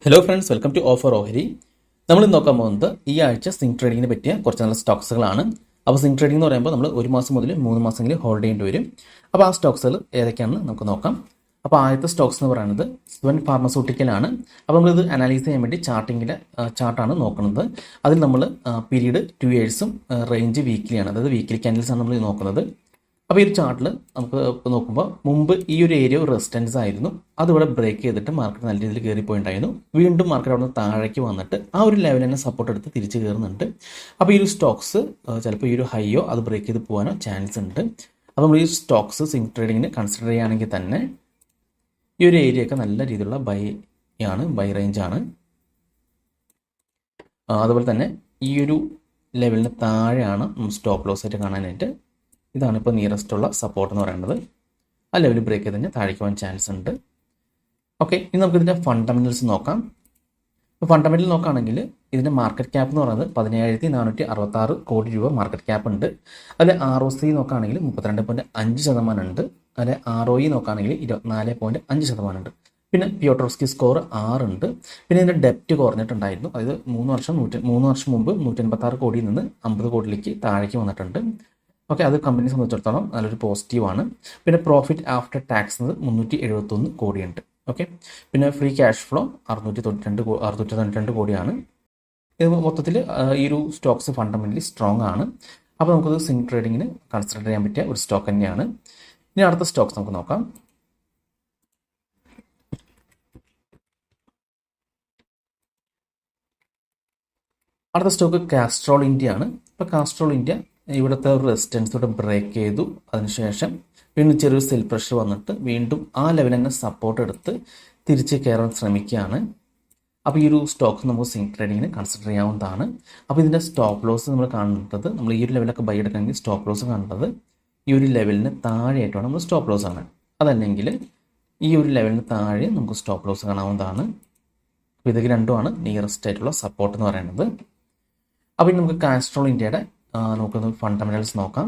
Hello friends, welcome to offer ഓഹരി. നമ്മൾ ഇന്ന് നോക്കാൻ പോകുന്നത് ഈ ആഴ്ച സ്വിംഗ് ട്രേഡിങ്ങിനെ പറ്റിയ കുറച്ച് നല്ല സ്റ്റോക്സുകളാണ്. അപ്പോൾ സ്വിംഗ് ട്രേഡിംഗ് എന്ന് പറയുമ്പോൾ നമ്മൾ 1 മാസം മുതൽ 3 മാസമെങ്കിലും ഹോൾഡ് ചെയ്യേണ്ടി വരും. അപ്പോൾ ആ സ്റ്റോക്സുകൾ ഏതൊക്കെയാണെന്ന് നമുക്ക് നോക്കാം. അപ്പോൾ ആദ്യത്തെ സ്റ്റോക്സ് എന്ന് പറയുന്നത് സ്വൻ ഫാർമസ്യൂട്ടിക്കലാണ്. അപ്പോൾ നമ്മളിത് അനാലൈസ് ചെയ്യാൻ വേണ്ടി ചാർട്ടാണ് നോക്കുന്നത്. അതിൽ നമ്മൾ പീരീഡ് 2 ഇയേഴ്സും റേഞ്ച് വീക്കിലിയാണ്, അതായത് വീക്കിലി ക്യാൻഡിൽസ് ആണ് നമ്മൾ നോക്കുന്നത്. അപ്പോൾ ഈ ഒരു ചാർട്ടിൽ നമുക്ക് നോക്കുമ്പോൾ മുമ്പ് ഈ ഒരു ഏരിയ റെസിസ്റ്റൻസ് ആയിരുന്നു. അതിവിടെ ബ്രേക്ക് ചെയ്തിട്ട് മാർക്കറ്റ് നല്ല രീതിയിൽ കയറിപ്പോയിട്ടുണ്ടായിരുന്നു. വീണ്ടും മാർക്കറ്റ് അവിടെ നിന്ന് താഴേക്ക് വന്നിട്ട് ആ ഒരു ലെവലിൽ തന്നെ സപ്പോർട്ട് എടുത്ത് തിരിച്ച് കയറുന്നുണ്ട്. അപ്പോൾ ഈ ഒരു സ്റ്റോക്സ് ചിലപ്പോൾ ഈ ഒരു ഹൈയോ അത് ബ്രേക്ക് ചെയ്ത് പോകാനോ ചാൻസ് ഉണ്ട്. അപ്പോൾ നമ്മൾ ഈ സ്റ്റോക്സ് സ്വിംഗ് ട്രേഡിങ്ങിന് കൺസിഡർ ചെയ്യുകയാണെങ്കിൽ തന്നെ ഈ ഒരു ഏരിയ ഒക്കെ നല്ല രീതിയിലുള്ള ബൈ റേഞ്ചാണ്. അതുപോലെ തന്നെ ഈ ഒരു ലെവലിന് താഴെയാണ് സ്റ്റോപ്പ് ലോസ് ആയിട്ട് കാണാനായിട്ട്. ഇതാണ് ഇപ്പോൾ നിയറസ്റ്റ് ഉള്ള സപ്പോർട്ട് എന്ന് പറയുന്നത്. ആ ലെവൽ ബ്രേക്ക് ചെയ്ത് കഴിഞ്ഞാൽ താഴേക്ക് പോകാൻ ചാൻസ് ഉണ്ട്. ഓക്കെ, ഇനി നമുക്ക് ഇതിൻ്റെ ഫണ്ടമെന്റൽസ് നോക്കാം. ഇപ്പോൾ ഫണ്ടമെന്റൽ നോക്കുകയാണെങ്കിൽ ഇതിൻ്റെ മാർക്കറ്റ് ക്യാപ്പ് എന്ന് പറയുന്നത് 17,466 കോടി രൂപ മാർക്കറ്റ് ക്യാപ്പ് ഉണ്ട്. അതിൽ ROC നോക്കുകയാണെങ്കിൽ 32.5% ഉണ്ട്. അതിൽ ROE നോക്കുകയാണെങ്കിൽ 24.5% ഉണ്ട്. പിന്നെ പിയോട്രോസ്കി സ്കോർ 6 ഉണ്ട്. പിന്നെ ഇതിൻ്റെ ഡെപ്റ്റ് കുറഞ്ഞിട്ടുണ്ടായിരുന്നു. അതായത് 3 വർഷം മുമ്പ് 186 കോടിയിൽ നിന്ന് 50 കോടിയിലേക്ക് താഴേക്ക് വന്നിട്ടുണ്ട്. ഓക്കെ, അത് കമ്പനിയെ സംബന്ധിച്ചിടത്തോളം നല്ലൊരു പോസിറ്റീവാണ്. പിന്നെ പ്രോഫിറ്റ് ആഫ്റ്റർ ടാക്സ് 371 കോടിയുണ്ട്. ഓക്കെ, പിന്നെ ഫ്രീ ക്യാഷ് ഫ്ലോ 692 കോടിയാണ്. ഇത് മൊത്തത്തിൽ ഈ ഒരു സ്റ്റോക്സ് ഫണ്ടമെന്റലി സ്ട്രോങ് ആണ്. അപ്പോൾ നമുക്കത് സ്വിംഗ് ട്രേഡിങ്ങിന് കൺസിഡർ ചെയ്യാൻ പറ്റിയ ഒരു സ്റ്റോക്ക് തന്നെയാണ്. ഇനി അടുത്ത സ്റ്റോക്സ് നമുക്ക് നോക്കാം. അടുത്ത സ്റ്റോക്ക് കാസ്ട്രോൾ ഇന്ത്യ ആണ്. ഇപ്പോൾ കാസ്ട്രോൾ ഇന്ത്യ ഇവിടുത്തെ ഒരു റെസിസ്റ്റൻസോടെ ബ്രേക്ക് ചെയ്തു. അതിനുശേഷം വീണ്ടും ചെറിയൊരു സെൽ പ്രഷർ വന്നിട്ട് വീണ്ടും ആ ലെവൽ തന്നെ സപ്പോർട്ട് എടുത്ത് തിരിച്ച് കയറാൻ ശ്രമിക്കുകയാണ്. അപ്പോൾ ഈ ഒരു സ്റ്റോക്ക് നമുക്ക് സ്വിംഗ് ട്രേഡിങ്ങിന് കൺസിഡർ ചെയ്യാവുന്നതാണ്. അപ്പോൾ ഇതിൻ്റെ സ്റ്റോപ്പ് ലോസ് നമ്മൾ കാണേണ്ടത്, നമ്മൾ ഈ ഒരു ലെവലൊക്കെ ബൈ എടുക്കണമെങ്കിൽ സ്റ്റോപ്പ് ലോസ് കാണേണ്ടത് ഈ ഒരു ലെവലിന് താഴെയായിട്ടാണ് നമ്മൾ സ്റ്റോപ്പ് ലോസ് കാണാൻ. അതല്ലെങ്കിൽ ഈ ഒരു ലെവലിന് താഴെ നമുക്ക് സ്റ്റോപ്പ് ലോസ് കാണാവുന്നതാണ്. അപ്പോൾ ഇതൊക്കെ രണ്ടുമാണ് നിയറസ്റ്റ് ആയിട്ടുള്ള സപ്പോർട്ട് എന്ന് പറയുന്നത്. അപ്പോൾ നമുക്ക് കാസ്ട്രോൾ ഇന്ത്യയുടെ നമുക്ക് ഫണ്ടമെന്റൽസ് നോക്കാം.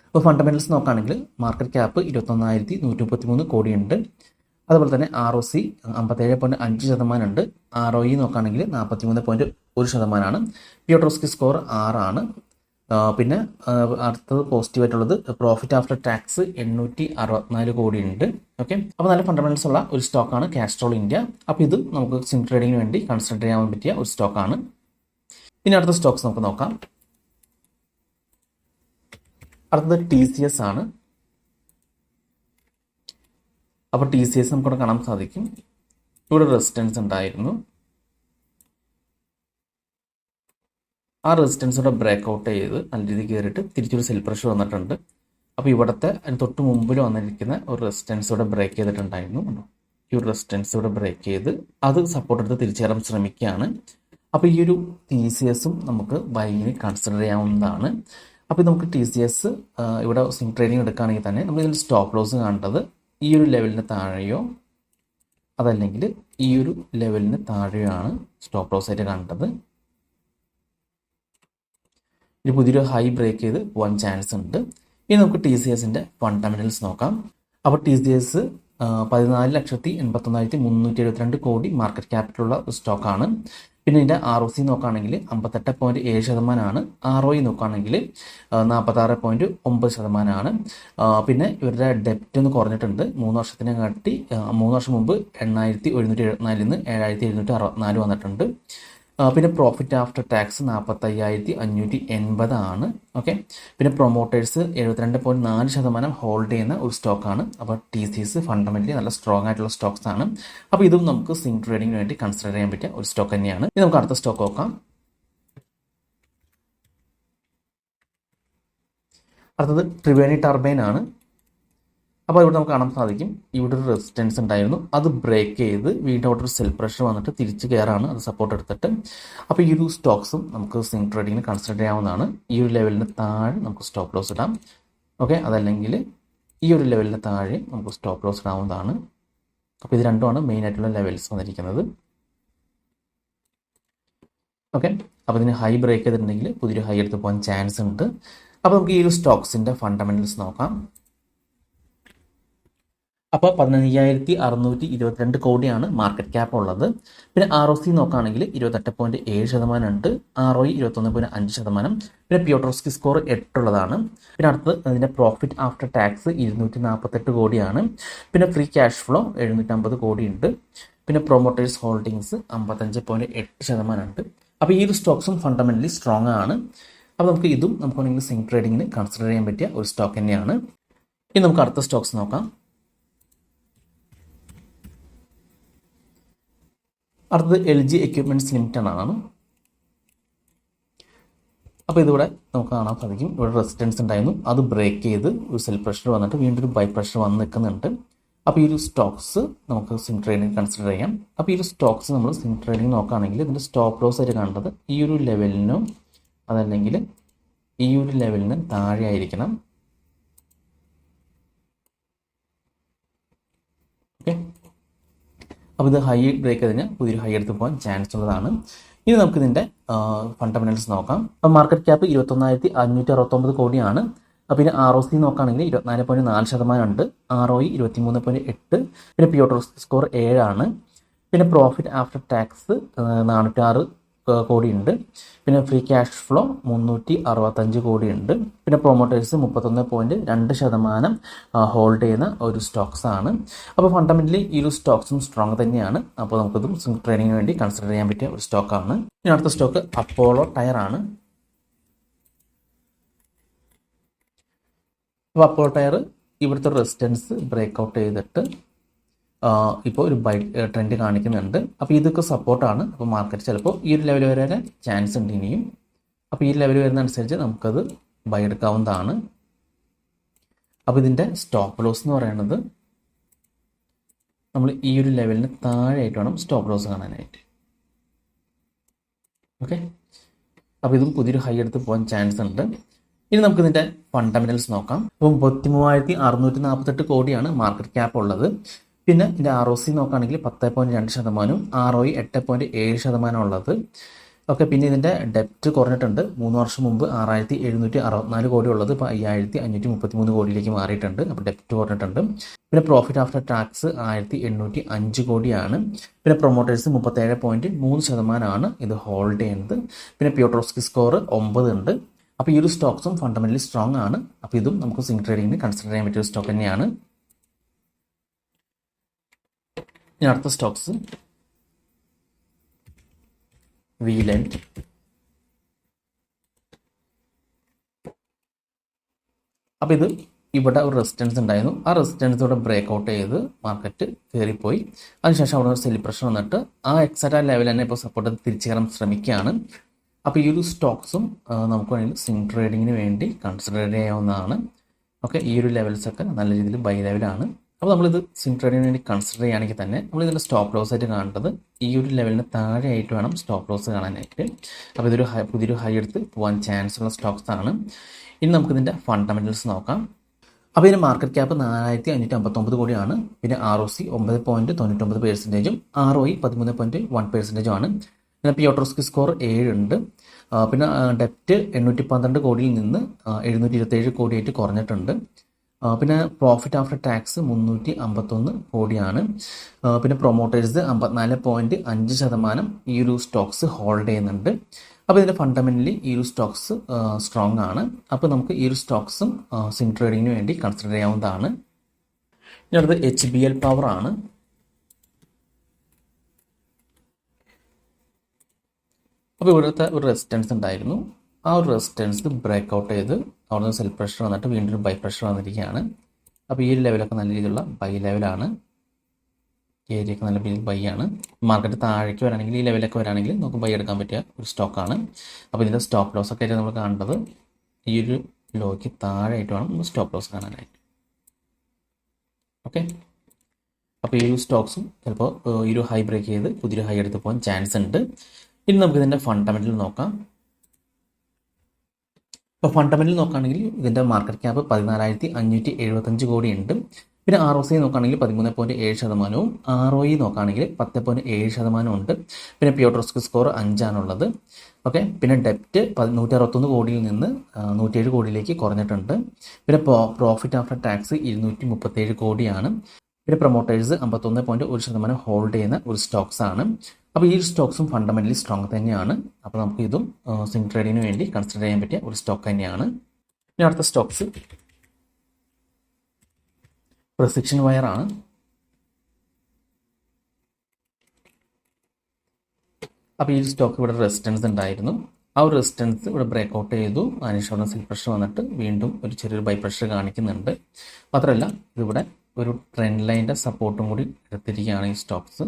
ഇപ്പോൾ ഫണ്ടമെന്റൽസ് നോക്കുകയാണെങ്കിൽ മാർക്കറ്റ് ക്യാപ്പ് 21,133 കോടിയുണ്ട്. അതുപോലെ തന്നെ ROC 57.5% ഉണ്ട്. ROE നോക്കുകയാണെങ്കിൽ 43.1%. പിയോട്രോസ്കി സ്കോർ 6 ആണ്. പിന്നെ അടുത്തത് പോസിറ്റീവായിട്ടുള്ളത് പ്രോഫിറ്റ് ആഫ്റ്റർ ടാക്സ് 864 കോടിയുണ്ട്. ഓക്കെ, അപ്പോൾ നല്ല ഫണ്ടമെന്റൽസ് ഉള്ള ഒരു സ്റ്റോക്കാണ് കാസ്ട്രോൾ ഇന്ത്യ. അപ്പോൾ ഇത് നമുക്ക് സ്വിംഗ് ട്രേഡിങ്ങിന് വേണ്ടി കൺസിഡർ ചെയ്യാൻ പറ്റിയ ഒരു സ്റ്റോക്കാണ്. ഇനി അടുത്ത സ്റ്റോക്സ് നമുക്ക് നോക്കാം. അടുത്തത് TCS ആണ്. അപ്പോൾ TCS നമുക്കിവിടെ കാണാൻ സാധിക്കും. ഇവിടെ റെസിസ്റ്റൻസ് ഉണ്ടായിരുന്നു. ആ റെസിസ്റ്റൻസോടെ ബ്രേക്ക് ഔട്ട് ചെയ്ത് നല്ല രീതിയിൽ കയറിയിട്ട് തിരിച്ചൊരു സെൽ പ്രഷർ വന്നിട്ടുണ്ട്. അപ്പോൾ ഇവിടുത്തെ അതിന് തൊട്ട് മുമ്പിൽ വന്നിരിക്കുന്ന ഒരു റെസിസ്റ്റൻസോടെ ബ്രേക്ക് ചെയ്തിട്ടുണ്ടായിരുന്നു. ഈ ഒരു റെസിസ്റ്റൻസോടെ ബ്രേക്ക് ചെയ്ത് അത് സപ്പോർട്ട് എടുത്ത് തിരിച്ചു കയറാൻ ശ്രമിക്കുകയാണ്. അപ്പോൾ ഈ ഒരു TCSും നമുക്ക് ബൈങ്ങിന് കൺസിഡർ ചെയ്യാവുന്നതാണ്. അപ്പോൾ നമുക്ക് TCS ഇവിടെ സ്വിംഗ് ട്രേഡിംഗ് എടുക്കുകയാണെങ്കിൽ തന്നെ നമ്മൾ ഇതിൽ സ്റ്റോപ്പ് ലോസ് കാണേണ്ടത് ഈ ഒരു ലെവലിന് താഴെയോ അതല്ലെങ്കിൽ ഈ ഒരു ലെവലിന് താഴെയോ ആണ് സ്റ്റോപ്പ് ലോസ് ആയിട്ട് കാണേണ്ടത്. ഇത് പുതിയൊരു ഹൈ ബ്രേക്ക് ചെയ്ത് പോകാൻ ചാൻസ് ഉണ്ട്. ഇനി നമുക്ക് TCSൻ്റെ ഫണ്ടമെന്റൽസ് നോക്കാം. അപ്പോൾ TCS 14,81,372 കോടി മാർക്കറ്റ് ക്യാപിറ്റലുള്ള സ്റ്റോക്കാണ്. പിന്നെ ഇതിൻ്റെ ROC നോക്കുകയാണെങ്കിൽ 58.7%. ROE നോക്കുകയാണെങ്കിൽ 46.9%. പിന്നെ ഇവരുടെ ഡെപ്റ്റ് ഒന്ന് കുറഞ്ഞിട്ടുണ്ട്. 3 വർഷത്തിനെ കാട്ടി 3 വർഷം മുമ്പ് 8,774 നിന്ന് 7,764 വന്നിട്ടുണ്ട്. പിന്നെ പ്രോഫിറ്റ് ആഫ്റ്റർ ടാക്സ് 45,580 ആണ്. ഓക്കെ, പിന്നെ പ്രൊമോട്ടേഴ്സ് 72.4% ഹോൾഡ് ചെയ്യുന്ന ഒരു സ്റ്റോക്കാണ്. അപ്പോൾ TCS ഫണ്ടമെന്റലി നല്ല സ്ട്രോങ് ആയിട്ടുള്ള സ്റ്റോക്സ് ആണ്. അപ്പോൾ ഇതും നമുക്ക് സ്വിംഗ് ട്രേഡിങ്ങിന് വേണ്ടി കൺസിഡർ ചെയ്യാൻ പറ്റിയ ഒരു സ്റ്റോക്ക് തന്നെയാണ്. ഇനി നമുക്ക് അടുത്ത സ്റ്റോക്ക് നോക്കാം. അടുത്തത് ത്രിവേണി ടർബൈൻ ആണ്. അപ്പോൾ ഇവിടെ നമുക്ക് കാണാൻ സാധിക്കും ഇവിടെ ഒരു റെസിസ്റ്റൻസ് ഉണ്ടായിരുന്നു. അത് ബ്രേക്ക് ചെയ്ത് വീണ്ടും അവിടെ ഒരു സെൽ പ്രഷർ വന്നിട്ട് തിരിച്ച് കയറാണ്, അത് സപ്പോർട്ട് എടുത്തിട്ട്. അപ്പോൾ ഈ ഒരു സ്റ്റോക്സും നമുക്ക് സ്വിംഗ് ട്രേഡിങ്ങിന് കൺസിഡർ ചെയ്യാവുന്നതാണ്. ഈ ഒരു ലെവലിന് താഴെ നമുക്ക് സ്റ്റോപ്പ് ലോസ് ഇടാം. ഓക്കെ, അതല്ലെങ്കിൽ ഈ ഒരു ലെവലിന് താഴെ നമുക്ക് സ്റ്റോപ്പ് ലോസ് ഇടാവുന്നതാണ്. അപ്പോൾ ഇത് രണ്ടുമാണ് മെയിൻ ആയിട്ടുള്ള ലെവൽസ് വന്നിരിക്കുന്നത്. ഓക്കെ, അപ്പോൾ ഇതിന് ഹൈ ബ്രേക്ക് ചെയ്തിട്ടുണ്ടെങ്കിൽ പുതിയൊരു ഹൈ എടുത്ത് പോകാൻ ചാൻസ് ഉണ്ട്. അപ്പോൾ നമുക്ക് ഈ ഒരു സ്റ്റോക്സിൻ്റെ ഫണ്ടമെന്റൽസ് നോക്കാം. അപ്പോൾ 15,622 കോടിയാണ് മാർക്കറ്റ് ക്യാപ്പ് ഉള്ളത്. പിന്നെ ROC നോക്കുകയാണെങ്കിൽ 28.7% ഉണ്ട്. ROE 21.5%. പിന്നെ പിയോട്രോസ്കി സ്കോർ 8 ഉള്ളതാണ്. പിന്നെ അടുത്ത് അതിൻ്റെ പ്രോഫിറ്റ് ആഫ്റ്റർ ടാക്സ് 248 കോടിയാണ്. പിന്നെ ഫ്രീ ക്യാഷ് ഫ്ലോ 750 കോടി ഉണ്ട്. പിന്നെ പ്രൊമോട്ടേഴ്സ് ഹോൾഡിങ്സ് 55.8% ഉണ്ട്. അപ്പോൾ ഈ ഒരു സ്റ്റോക്സും ഫണ്ടമെൻ്റലി സ്ട്രോങ് ആണ്. അപ്പോൾ നമുക്ക് ഇതും നമുക്ക് സ്വിംഗ് ട്രേഡിങ്ങിന് കൺസിഡർ ചെയ്യാൻ പറ്റിയ ഒരു സ്റ്റോക്ക് തന്നെയാണ്. ഇനി നമുക്ക് അടുത്ത സ്റ്റോക്സ് നോക്കാം. അടുത്തത് LG എക്യുപ്മെൻറ്റ്സ് ലിമിറ്റഡ് ആണ്. അപ്പോൾ ഇതിവിടെ നമുക്ക് കാണാൻ സാധിക്കും. ഇവിടെ റെസിസ്റ്റൻസ് ഉണ്ടായിരുന്നു, അത് ബ്രേക്ക് ചെയ്ത് ഒരു സെൽ പ്രഷർ വന്നിട്ട് വീണ്ടും ഒരു ബൈ പ്രഷർ വന്ന് നിൽക്കുന്നുണ്ട്. അപ്പോൾ ഈ ഒരു സ്റ്റോക്സ് നമുക്ക് സ്വിംഗ് ട്രേഡിങ് കൺസിഡർ ചെയ്യാം. അപ്പോൾ ഈ ഒരു സ്റ്റോക്സ് നമ്മൾ സ്വിംഗ് ട്രേഡിങ് നോക്കുകയാണെങ്കിൽ ഇതിൻ്റെ സ്റ്റോപ്പ് ലോസ് ആയിട്ട് കണ്ടത് ഈ ഒരു ലെവലിനോ അതല്ലെങ്കിൽ ഈ ഒരു ലെവലിന് താഴെ ആയിരിക്കണം. ഓക്കെ, അപ്പോൾ ഇത് ഹൈ ബ്രേക്ക് കഴിഞ്ഞാൽ പുതിയൊരു ഹൈ എടുത്ത് പോകാൻ ചാൻസ് ഉള്ളതാണ്. ഇനി നമുക്ക് ഇതിൻ്റെ ഫണ്ടമെന്റൽസ് നോക്കാം. അപ്പോൾ മാർക്കറ്റ് ക്യാപ്പ് 21,569 കോടിയാണ്. പിന്നെ ROC നോക്കുകയാണെങ്കിൽ 24.4% ഉണ്ട്. ROE 23.8. പിന്നെ പിയോട്രോസ്കി സ്കോർ 7 ആണ്. പിന്നെ പ്രോഫിറ്റ് ആഫ്റ്റർ ടാക്സ് 406 കോടി ഉണ്ട്. പിന്നെ ഫ്രീ ക്യാഷ് ഫ്ലോ 365 കോടി ഉണ്ട്. പിന്നെ പ്രൊമോട്ടേഴ്സ് 31.2% ഹോൾഡ് ചെയ്യുന്ന ഒരു സ്റ്റോക്സ് ആണ്. അപ്പോൾ ഫണ്ടമെന്റലി ഈ ഒരു സ്റ്റോക്സും സ്ട്രോങ് തന്നെയാണ്. അപ്പോൾ നമുക്കിതും സ്വിംഗ് ട്രേഡിങ്ങിന് വേണ്ടി കൺസിഡർ ചെയ്യാൻ പറ്റിയ ഒരു സ്റ്റോക്കാണ്. ഇനി അടുത്ത സ്റ്റോക്ക് അപ്പോളോ ടയർ ആണ്. അപ്പോൾ അപ്പോളോ ടയർ ഇവിടുത്തെ റെസിസ്റ്റൻസ് ബ്രേക്ക് ഔട്ട് ചെയ്തിട്ട് ഇപ്പോൾ ഒരു ബൈ ട്രെൻഡ് കാണിക്കുന്നുണ്ട്. അപ്പോൾ ഇതൊക്കെ സപ്പോർട്ടാണ്. അപ്പോൾ മാർക്കറ്റ് ചിലപ്പോൾ ഈ ഒരു ലെവൽ വരെ ചാൻസ് ഉണ്ട് ഇനിയും. അപ്പോൾ ഈ ലെവൽ വരുന്നതനുസരിച്ച് നമുക്കത് ബൈ എടുക്കാവുന്നതാണ്. അപ്പോൾ ഇതിൻ്റെ സ്റ്റോപ്പ് ലോസ് എന്ന് പറയുന്നത് നമ്മൾ ഈ ഒരു ലെവലിന് താഴെയായിട്ട് വേണം സ്റ്റോപ്പ് ലോസ് കാണാനായിട്ട്. ഓക്കെ, അപ്പോൾ ഇതും പുതിയൊരു ഹൈ എടുത്ത് പോകാൻ ചാൻസ് ഉണ്ട്. ഇനി നമുക്ക് ഇതിൻ്റെ ഫണ്ടമെന്റൽസ് നോക്കാം. അപ്പം 33,648 കോടിയാണ് മാർക്കറ്റ് ക്യാപ്പ് ഉള്ളത്. പിന്നെ ഇതിൻ്റെ ROC നോക്കുകയാണെങ്കിൽ 10.2%, ROE 8.7% ഉള്ളത്. ഓക്കെ, പിന്നെ ഇതിൻ്റെ ഡെപ്റ്റ് കുറഞ്ഞിട്ടുണ്ട്. 3 വർഷം മുമ്പ് 6,764 കോടി ഉള്ളത് ഇപ്പോൾ 5,533 കോടിയിലേക്ക് മാറിയിട്ടുണ്ട്. അപ്പോൾ ഡെപ്റ്റ് കുറഞ്ഞിട്ടുണ്ട്. പിന്നെ പ്രോഫിറ്റ് ആഫ്റ്റർ ടാക്സ് 1,805 കോടിയാണ്. പിന്നെ പ്രൊമോട്ടേഴ്സ് 37.3% ആണ് ഇത് ഹോൾഡ് ചെയ്യുന്നത്. പിന്നെ പിയോട്രോസ്കി സ്കോർ 9 ഉണ്ട്. അപ്പോൾ ഈ ഒരു സ്റ്റോക്സും ഫണ്ടമെന്റലി സ്ട്രോങ് ആണ്. അപ്പോൾ ഇതും നമുക്ക് സ്വിംഗ് ട്രേഡിങ്ങിന് കൺസിഡർ ചെയ്യാൻ പറ്റിയ സ്റ്റോക്ക് തന്നെയാണ്. ഇനി അടുത്ത സ്റ്റോക്സ് വീലൻഡ്. അപ്പോൾ ഇത് ഇവിടെ ഒരു റെസിസ്റ്റൻസ് ഉണ്ടായിരുന്നു. ആ റെസിസ്റ്റൻസോടെ ബ്രേക്ക് ഔട്ട് ചെയ്ത് മാർക്കറ്റ് കയറിപ്പോയി. അതിനുശേഷം അവിടെ ഒരു സെൽ പ്രഷർ വന്നിട്ട് ആ എക്സാക്റ്റ് ലെവൽ തന്നെ ഇപ്പോൾ സപ്പോർട്ട് തിരിച്ചു കയറാൻ ശ്രമിക്കുകയാണ്. അപ്പോൾ ഈ ഒരു സ്റ്റോക്സും നമുക്ക് വേണമെങ്കിൽ സ്വിംഗ് ട്രേഡിങ്ങിന് വേണ്ടി കൺസിഡർ ചെയ്യാവുന്നതാണ്. ഓക്കെ, ഈ ഒരു ലെവൽസൊക്കെ നല്ല രീതിയിൽ ബൈ ലെവലാണ്. അപ്പോൾ നമ്മളിത് സ്വിംഗ് ട്രേഡിങ്ങിന് വേണ്ടി കൺസിഡർ ചെയ്യുകയാണെങ്കിൽ തന്നെ നമ്മൾ ഇതിൻ്റെ സ്റ്റോപ്പ് ലോസ് ആയിട്ട് കാണേണ്ടത് ഈ ഒരു ലെവലിന് താഴെയായിട്ട് വേണം സ്റ്റോപ്പ് ലോസ് കാണാനായിട്ട്. അപ്പോൾ ഇതൊരു പുതിയൊരു ഹൈ എടുത്ത് പോകാൻ ചാൻസ് ഉള്ള സ്റ്റോക്സ് ആണ്. ഇനി നമുക്കിതിൻ്റെ ഫണ്ടമെന്റൽസ് നോക്കാം. അപ്പോൾ ഇതിൻ്റെ മാർക്കറ്റ് ക്യാപ്പ് 4,559 കോടിയാണ്. പിന്നെ ROC 9.99%, ROE 13.1% ആണ്. പിന്നെ പിയോട്രോസ്കി സ്കോർ 7 ഉണ്ട്. പിന്നെ ഡെപ്റ്റ് 812 കോടിയിൽ നിന്ന് 727 കോടിയായിട്ട് കുറഞ്ഞിട്ടുണ്ട്. പിന്നെ പ്രോഫിറ്റ് ആഫ്റ്റർ ടാക്സ് 351 കോടിയാണ്. പിന്നെ പ്രൊമോട്ടേഴ്സ് 54.5% ഈ ഒരു സ്റ്റോക്സ് ഹോൾഡ് ചെയ്യുന്നുണ്ട്. അപ്പോൾ ഇതിൻ്റെ ഫണ്ടമെന്റലി ഈ ഒരു സ്റ്റോക്സ് സ്ട്രോങ് ആണ്. അപ്പോൾ നമുക്ക് ഈ ഒരു സ്റ്റോക്സും സ്വിംഗ് ട്രേഡിങ്ങിന് വേണ്ടി കൺസിഡർ ചെയ്യാവുന്നതാണ്. ഇനി അടുത്ത് HBL പവർ ആണ്. അപ്പോൾ ഇവിടുത്തെ ഒരു റെസിസ്റ്റൻസ് ഉണ്ടായിരുന്നു. ആ ഒരു റെസിസ്റ്റൻസ് ബ്രേക്ക് ഔട്ട് ചെയ്ത് അവിടെ നിന്ന് സെൽ പ്രഷർ വന്നിട്ട് വീണ്ടും ഒരു ബൈ പ്രഷർ വന്നിരിക്കുകയാണ്. അപ്പോൾ ഈ ഒരു ലെവലൊക്കെ നല്ല രീതിയിലുള്ള ബൈ ലെവലാണ്. ഈ ഏരിയയൊക്കെ നല്ല രീതിയിൽ ബൈ ആണ്. മാർക്കറ്റ് താഴേക്ക് വരാണെങ്കിൽ ഈ ലെവലൊക്കെ വരാണെങ്കിൽ നമുക്ക് ബൈ എടുക്കാൻ പറ്റിയ ഒരു സ്റ്റോക്കാണ്. അപ്പോൾ ഇതിൻ്റെ സ്റ്റോപ്പ് ലോസ് ഒക്കെ ആയിട്ട് നമ്മൾ കാണേണ്ടത് ഈ ഒരു ലോയ്ക്ക് താഴെയായിട്ട് വേണം സ്റ്റോപ്പ് ലോസ് കാണാനായിട്ട്. ഓക്കെ, അപ്പോൾ ഈ ഒരു സ്റ്റോക്സും ചിലപ്പോൾ ഈ ഒരു ഹൈ ബ്രേക്ക് ചെയ്ത് പുതിയൊരു ഹൈ എടുത്ത് പോകാൻ ചാൻസ് ഉണ്ട്. ഇനി നമുക്ക് ഇതിൻ്റെ ഫണ്ടമെന്റൽ നോക്കാം. ഇപ്പോൾ ഫണ്ടമെന്റൽ നോക്കുകയാണെങ്കിൽ ഇതിൻ്റെ മാർക്കറ്റ് ക്യാപ്പ് 14,575 കോടിയുണ്ട്. പിന്നെ ROC നോക്കുകയാണെങ്കിൽ 13.7%, ROE നോക്കുകയാണെങ്കിൽ 10.7% ഉണ്ട്. പിന്നെ പിയോട്രോസ്കി സ്കോർ 5 ആണുള്ളത്. ഓക്കെ, പിന്നെ ഡെപ്റ്റ് 161 കോടിയിൽ നിന്ന് 107 കോടിയിലേക്ക് കുറഞ്ഞിട്ടുണ്ട്. പിന്നെ പ്രോഫിറ്റ് ആഫ്റ്റർ ടാക്സ് 237 കോടിയാണ്. പിന്നെ പ്രൊമോട്ടേഴ്സ് 51.1% ഹോൾഡ് ചെയ്യുന്ന ഒരു സ്റ്റോക്സ് ആണ്. അപ്പോൾ ഈ സ്റ്റോക്സും ഫണ്ടമെൻ്റലി സ്ട്രോങ് തന്നെയാണ്. അപ്പോൾ നമുക്ക് ഇതും സ്വിംഗ് ട്രേഡിങ്ങിന് വേണ്ടി കൺസിഡർ ചെയ്യാൻ പറ്റിയ ഒരു സ്റ്റോക്ക് തന്നെയാണ്. ഇനി അടുത്ത സ്റ്റോക്സ് പ്രിസിഷൻ വയർ ആണ്. അപ്പോൾ ഈ സ്റ്റോക്ക് ഇവിടെ റെസിസ്റ്റൻസ് ഉണ്ടായിരുന്നു. ആ ഒരു റെസിസ്റ്റൻസ് ഇവിടെ ബ്രേക്ക് ഔട്ട് ചെയ്തു. അതിനുശേഷം സെൽ പ്രഷർ വന്നിട്ട് വീണ്ടും ഒരു ചെറിയൊരു ബൈ പ്രഷർ കാണിക്കുന്നുണ്ട്. മാത്രമല്ല ഇതിവിടെ ഒരു ട്രെൻഡ് ലൈൻ്റെ സപ്പോർട്ടും കൂടി എടുത്തിരിക്കുകയാണ് ഈ സ്റ്റോക്സ്.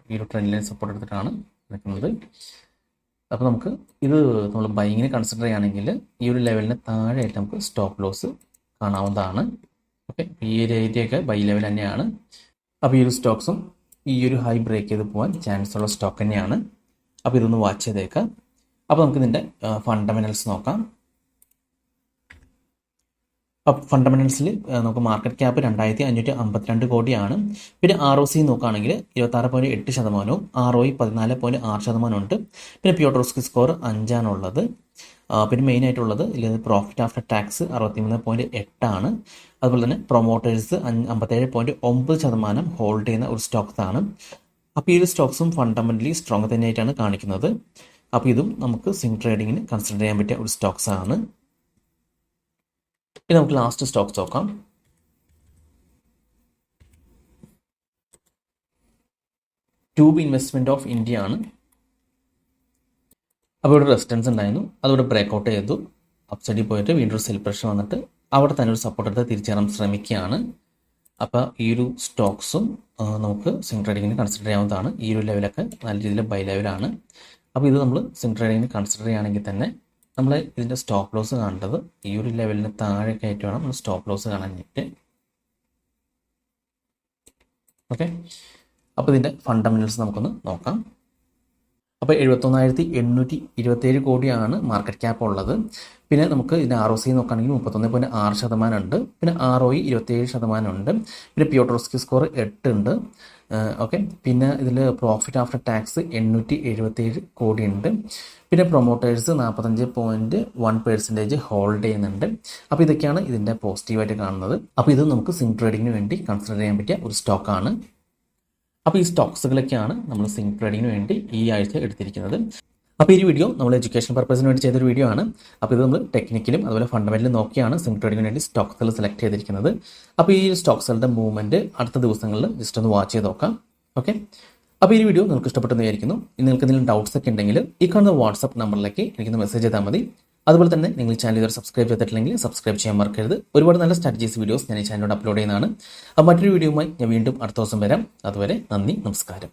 ഈ ഒരു ട്രെൻഡ് ലൈൻ സപ്പോർട്ട് എടുത്തിട്ടാണ് നിൽക്കുന്നത്. അപ്പോൾ നമുക്ക് ഇത് നമ്മൾ ബൈങ്ങിന് കൺസിഡർ ചെയ്യുകയാണെങ്കിൽ ഈ ഒരു ലെവലിന് താഴെയായിട്ട് നമുക്ക് സ്റ്റോപ്പ് ലോസ് കാണാവുന്നതാണ്. ഓക്കെ, ഈ ഒരു ഏരിയയൊക്കെ ബൈ ലെവൽ തന്നെയാണ്. അപ്പോൾ ഈ ഒരു സ്റ്റോക്സും ഈ ഒരു ഹൈ ബ്രേക്ക് ചെയ്ത് പോകാൻ ചാൻസ് ഉള്ള സ്റ്റോക്ക് തന്നെയാണ്. അപ്പോൾ ഇതൊന്ന് വാച്ച് ചെയ്തേക്കാം. അപ്പോൾ നമുക്ക് ഇതിൻ്റെ ഫണ്ടമെൻ്റൽസ് നോക്കാം. അപ്പോൾ ഫണ്ടമെൻ്റൽസിൽ നമുക്ക് മാർക്കറ്റ് ക്യാപ്പ് 2552 കോടിയാണ്. പിന്നെ ROC നോക്കുകയാണെങ്കിൽ 26.8%, ROE 14.6% ഉണ്ട്. പിന്നെ പ്യൂർ റിസ്ക് സ്കോർ 5 പിന്നെ മെയിൻ ആയിട്ടുള്ളത് ഇതിൽ പ്രോഫിറ്റ് ആഫ്റ്റർ ടാക്സ് 63.8 ആണ്. അതുപോലെ തന്നെ പ്രൊമോട്ടേഴ്സ് 57.9% ഹോൾഡ് ചെയ്യുന്ന ഒരു സ്റ്റോക്സ് ആണ്. അപ്പോൾ ഈ ഒരു സ്റ്റോക്സും ഫണ്ടമെൻ്റലി സ്ട്രോങ് തന്നെയായിട്ടാണ് കാണിക്കുന്നത്. അപ്പോൾ ഇതും നമുക്ക് സ്വിംഗ് ട്രേഡിങ്ങിന് കൺസിഡർ ചെയ്യാൻ പറ്റിയ ഒരു സ്റ്റോക്സ് ആണ്. ഇനി നമുക്ക് ലാസ്റ്റ് സ്റ്റോക്സ് നോക്കാം. ട്യൂബ് ഇൻവെസ്റ്റ്മെൻറ്റ് ഓഫ് ഇന്ത്യ ആണ്. അപ്പോൾ ഇവിടെ റെസിസ്റ്റൻസ് ഉണ്ടായിരുന്നു, അതിവിടെ ബ്രേക്ക് ഔട്ട് ചെയ്തു. അപ്സൈഡിൽ പോയിട്ട് വീണ്ടും ഒരു സെൽ പ്രഷർ വന്നിട്ട് അവിടെ തന്നെ ഒരു സപ്പോർട്ട് എടുത്ത് തിരിച്ചേറാൻ ശ്രമിക്കുകയാണ്. അപ്പോൾ ഈ ഒരു സ്റ്റോക്സും നമുക്ക് സ്വിംഗ് ട്രേഡിങ്ങിന് കൺസിഡർ ചെയ്യാവുന്നതാണ്. ഈ ഒരു ലെവലൊക്കെ നല്ല രീതിയിൽ ബൈ ലെവലാണ്. അപ്പോൾ ഇത് നമ്മൾ സ്വിംഗ് ട്രേഡിങ്ങിന് കൺസിഡർ ചെയ്യുകയാണെങ്കിൽ തന്നെ നമ്മൾ ഇതിൻ്റെ സ്റ്റോപ്പ് ലോസ് കാണേണ്ടത് ഈ ഒരു ലെവലിന് താഴെയൊക്കെ ആയിട്ട് വേണം നമ്മൾ സ്റ്റോപ്പ് ലോസ് കാണാനായിട്ട്. ഓക്കെ, അപ്പോൾ ഇതിൻ്റെ ഫണ്ടമെൻ്റൽസ് നമുക്കൊന്ന് നോക്കാം. അപ്പോൾ 71,827 കോടിയാണ് മാർക്കറ്റ് ക്യാപ്പ് ഉള്ളത്. പിന്നെ നമുക്ക് ഇതിൻ്റെ ROC നോക്കുകയാണെങ്കിൽ 31.6% ഉണ്ട്. പിന്നെ ROE 27% ഉണ്ട്. പിന്നെ പ്യൂർ റിസ്ക് സ്കോർ 8 ഉണ്ട്. ഓക്കെ, പിന്നെ ഇതിൽ പ്രോഫിറ്റ് ആഫ്റ്റർ ടാക്സ് 877 കോടി ഉണ്ട്. പിന്നെ പ്രൊമോട്ടേഴ്സ് 45.1% ഹോൾഡ് ചെയ്യുന്നുണ്ട്. അപ്പോൾ ഇതൊക്കെയാണ് ഇതിൻ്റെ പോസിറ്റീവായിട്ട് കാണുന്നത്. അപ്പോൾ ഇത് നമുക്ക് സ്വിംഗ് ട്രേഡിങ്ങിന് വേണ്ടി കൺസിഡർ ചെയ്യാൻ പറ്റിയ ഒരു സ്റ്റോക്കാണ്. അപ്പോൾ ഈ സ്റ്റോക്സുകളൊക്കെയാണ് നമ്മൾ സ്വിംഗ് ട്രേഡിങ്ങിന് വേണ്ടി ഈ ആഴ്ച എടുത്തിരിക്കുന്നത്. അപ്പോൾ ഈ വീഡിയോ നമ്മൾ എഡ്യൂക്കേഷൻ പർപ്പസിന് വേണ്ടി ചെയ്തൊരു വീഡിയോ ആണ്. അപ്പോൾ ഇത് നമ്മൾ ടെക്നിക്കലും അതുപോലെ ഫണ്ടമെൻ്റലും നോക്കിയാണ് സ്വിംഗ് ട്രേഡിങ്ങിന് വേണ്ടി സ്റ്റോക്സുകൾ സെലക്ട് ചെയ്തിരിക്കുന്നത്. അപ്പോൾ ഈ സ്റ്റോക്സുകളുടെ മൂവ്മെൻറ്റ് അടുത്ത ദിവസങ്ങളിൽ ജസ്റ്റ് ഒന്ന് വാച്ച് ചെയ്ത് നോക്കാം. ഓക്കെ, അപ്പോൾ ഈ വീഡിയോ നിങ്ങൾക്ക് ഇഷ്ടപ്പെട്ടെന്ന് വിചാരിക്കുന്നു. നിങ്ങൾക്ക് എന്തെങ്കിലും ഡൗട്ട്സ് ഒക്കെ ഉണ്ടെങ്കിൽ ഈ കാണുന്ന വാട്സപ്പ് നമ്പറിലേക്ക് എനിക്കൊന്ന് മെസ്സേജ് ചെയ്താൽ മതി. അതുപോലെ തന്നെ നിങ്ങൾ ഈ ചാനൽ ഇതുവരെ സബ്സ്ക്രൈബ് ചെയ്തിട്ടില്ലെങ്കിൽ സബ്സ്ക്രൈബ് ചെയ്യാൻ മറക്കരുത്. ഒരുപാട് നല്ല സ്ട്രാറ്റജീസ് വീഡിയോസ് ഞാൻ ഈ ചാനലിലൂടെ അപ്ലോഡ് ചെയ്യുന്നതാണ്. അപ്പോൾ മറ്റൊരു വീഡിയോയുമായി ഞാൻ വീണ്ടും അടുത്ത ദിവസം വരാം. അതുവരെ നന്ദി, നമസ്കാരം.